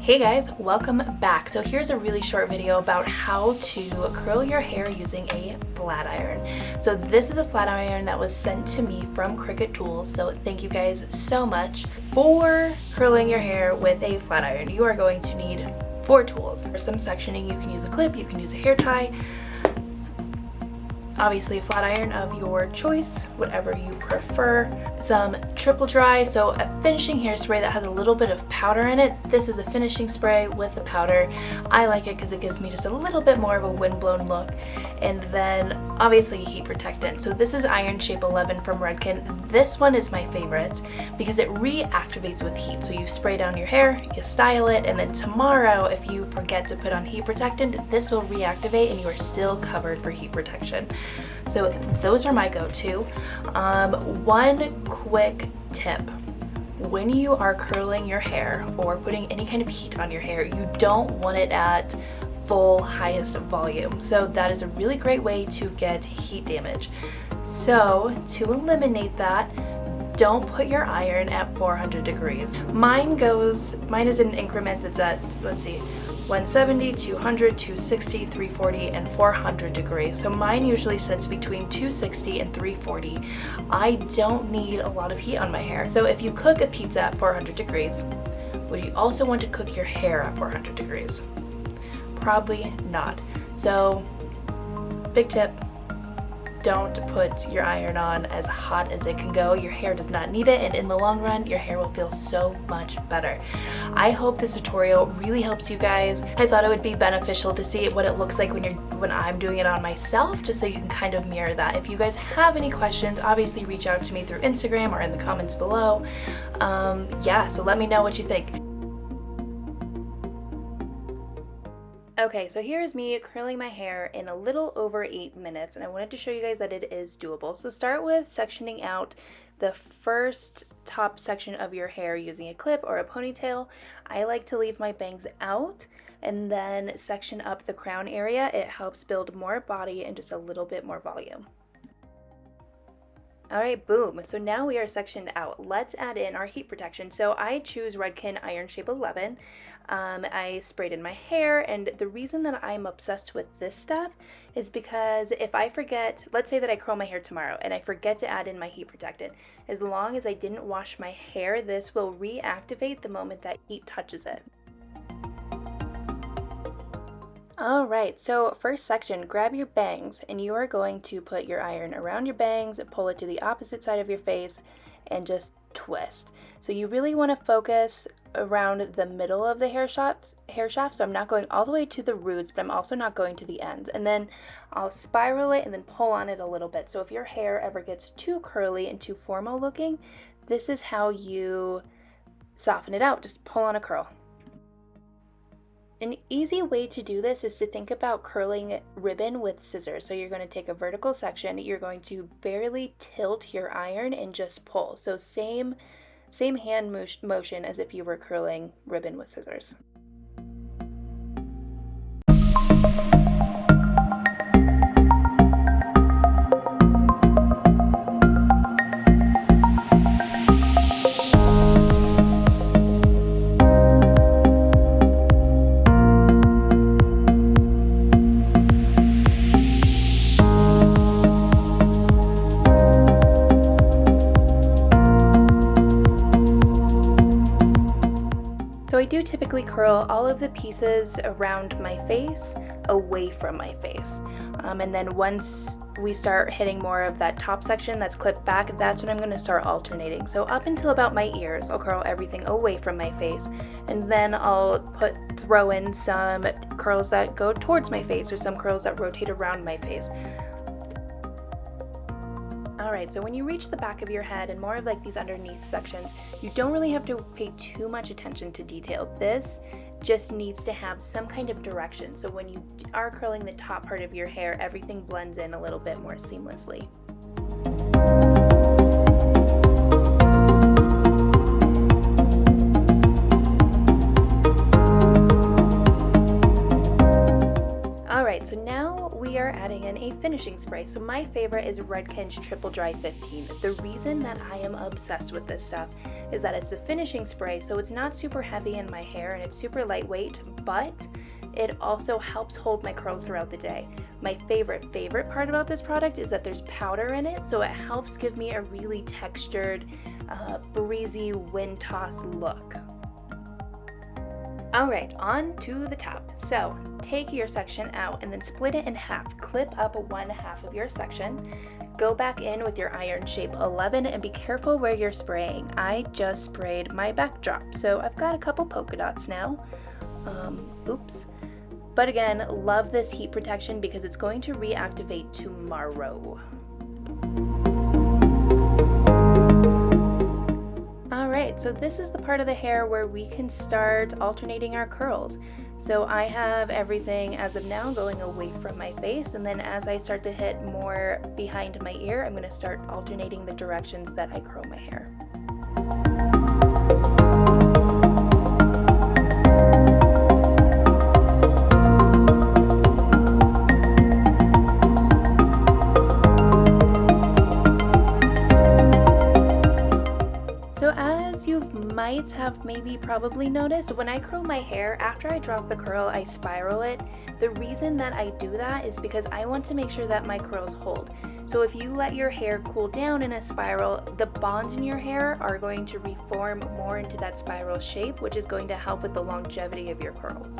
Hey guys, welcome back. So here's a really short video about how to curl your hair using a flat iron. So this is a flat iron that was sent to me from Cricut Tools. So thank you guys so much for curling your hair with a flat iron. You are going to need 4 tools. For some sectioning, you can use a clip, you can use a hair tie, obviously a flat iron of your choice, whatever you prefer. Some triple dry, so a finishing hairspray that has a little bit of powder in it. This is a finishing spray with the powder. I like it because it gives me just a little bit more of a windblown look. And then obviously heat protectant. So this is Iron Shape 11 from Redken. This one is my favorite because it reactivates with heat. So you spray down your hair, you style it, and then tomorrow if you forget to put on heat protectant, this will reactivate and you are still covered for heat protection. So those are my go-to. One quick tip. When you are curling your hair or putting any kind of heat on your hair, you don't want it at full highest volume. So that is a really great way to get heat damage. So to eliminate that, don't put your iron at 400 degrees. Mine is in increments. It's at, let's see, 170, 200, 260, 340, and 400 degrees. So mine usually sits between 260 and 340. I don't need a lot of heat on my hair. So if you cook a pizza at 400 degrees, would you also want to cook your hair at 400 degrees? Probably not. So big tip, don't put your iron on as hot as it can go. Your hair does not need it, and in the long run, your hair will feel so much better. I hope this tutorial really helps you guys. I thought it would be beneficial to see what it looks like when I'm doing it on myself, just so you can kind of mirror that. If you guys have any questions, obviously reach out to me through Instagram or in the comments below. Yeah, so let me know what you think. Okay, so here's me curling my hair in a little over 8 minutes, and I wanted to show you guys that it is doable. So start with sectioning out the first top section of your hair using a clip or a ponytail. I like to leave my bangs out and then section up the crown area. It helps build more body and just a little bit more volume. All right, boom. So now we are sectioned out. Let's add in our heat protection. So I choose Redken Iron Shape 11. I sprayed in my hair, and the reason that I'm obsessed with this stuff is because if I forget, let's say that I curl my hair tomorrow and I forget to add in my heat protectant, as long as I didn't wash my hair, this will reactivate the moment that heat touches it. Alright, so first section, grab your bangs and you are going to put your iron around your bangs, pull it to the opposite side of your face, and just twist. So you really want to focus around the middle of the hair shaft, so I'm not going all the way to the roots, but I'm also not going to the ends. And then I'll spiral it and then pull on it a little bit. So if your hair ever gets too curly and too formal looking, this is how you soften it out. Just pull on a curl. An easy way to do this is to think about curling ribbon with scissors. So you're going to take a vertical section, you're going to barely tilt your iron and just pull. So same hand motion as if you were curling ribbon with scissors. So I do typically curl all of the pieces around my face away from my face. And then once we start hitting more of that top section that's clipped back, that's when I'm going to start alternating. So up until about my ears, I'll curl everything away from my face. And then I'll throw in some curls that go towards my face or some curls that rotate around my face. Alright, so when you reach the back of your head and more of like these underneath sections, you don't really have to pay too much attention to detail. This just needs to have some kind of direction. So when you are curling the top part of your hair, everything blends in a little bit more seamlessly. Alright, so now we are adding in a finish finishing spray. So my favorite is Redken's Triple Dry 15. The reason that I am obsessed with this stuff is that it's a finishing spray, so it's not super heavy in my hair and it's super lightweight, but it also helps hold my curls throughout the day. My favorite part about this product is that there's powder in it, so it helps give me a really textured, breezy, wind-tossed look. Alright, on to the top. So take your section out and then split it in half. Clip up one half of your section. Go back in with your iron shape 11 and be careful where you're spraying. I just sprayed my backdrop, so I've got a couple polka dots now. Oops. But again, love this heat protection because it's going to reactivate tomorrow. Alright, so this is the part of the hair where we can start alternating our curls. So I have everything as of now going away from my face, and then as I start to hit more behind my ear, I'm going to start alternating the directions that I curl my hair. Have maybe probably noticed, when I curl my hair, after I drop the curl, I spiral it. The reason that I do that is because I want to make sure that my curls hold. So if you let your hair cool down in a spiral, the bonds in your hair are going to reform more into that spiral shape, which is going to help with the longevity of your curls.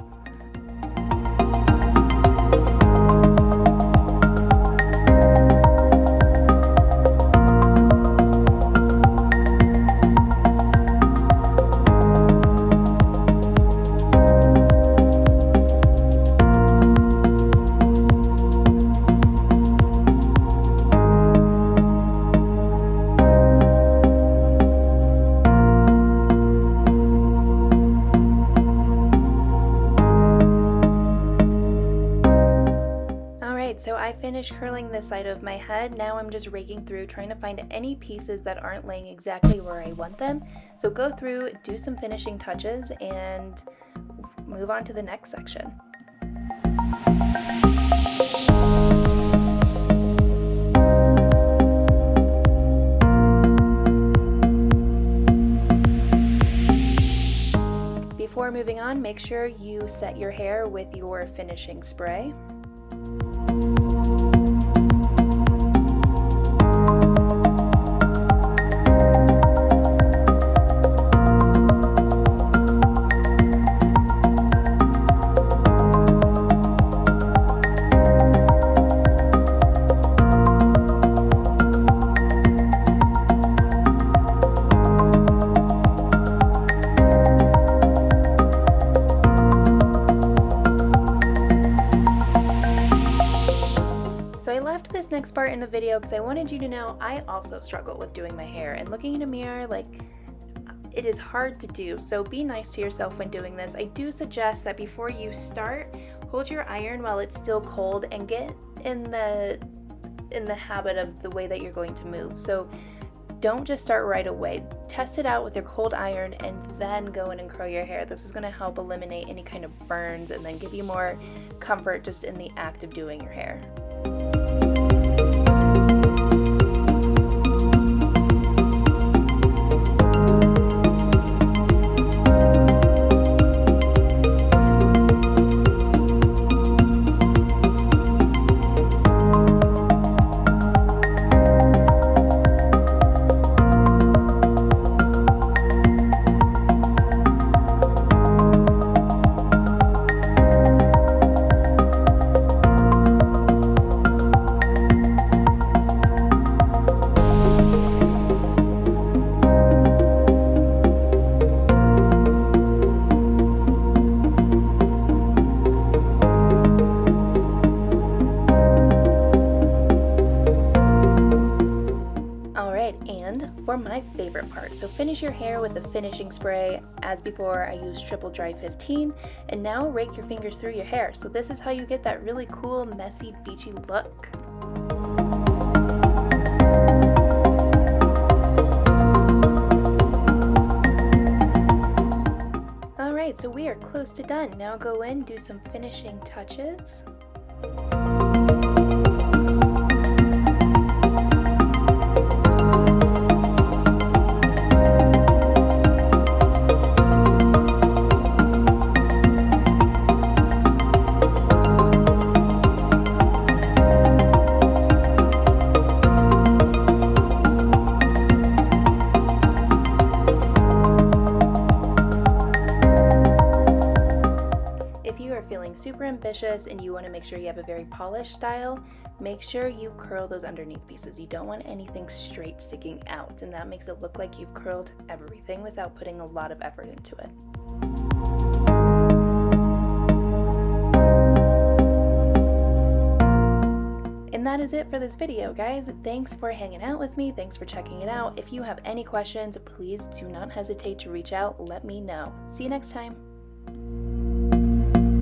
So I finished curling this side of my head. Now I'm just raking through trying to find any pieces that aren't laying exactly where I want them. So go through, do some finishing touches, and move on to the next section. Before moving on, make sure you set your hair with your finishing spray. This next part in the video because I wanted you to know I also struggle with doing my hair, and looking in a mirror, like, it is hard to do, so be nice to yourself when doing this. I do suggest that before you start, hold your iron while it's still cold and get in the habit of the way that you're going to move. So don't just start right away. Test it out with your cold iron and then go in and curl your hair. This is going to help eliminate any kind of burns and then give you more comfort just in the act of doing your hair. For my favorite part, so finish your hair with the finishing spray. As before, I used Triple Dry 15, and now rake your fingers through your hair. So this is how you get that really cool, messy, beachy look. Alright, so we are close to done. Now go in, do some finishing touches. ambitious and you want to make sure you have a very polished style, make sure you curl those underneath pieces. You don't want anything straight sticking out, and that makes it look like you've curled everything without putting a lot of effort into it. And that is it for this video, guys. Thanks for hanging out with me. Thanks for checking it out. If you have any questions, please do not hesitate to reach out. Let me know. See you next time.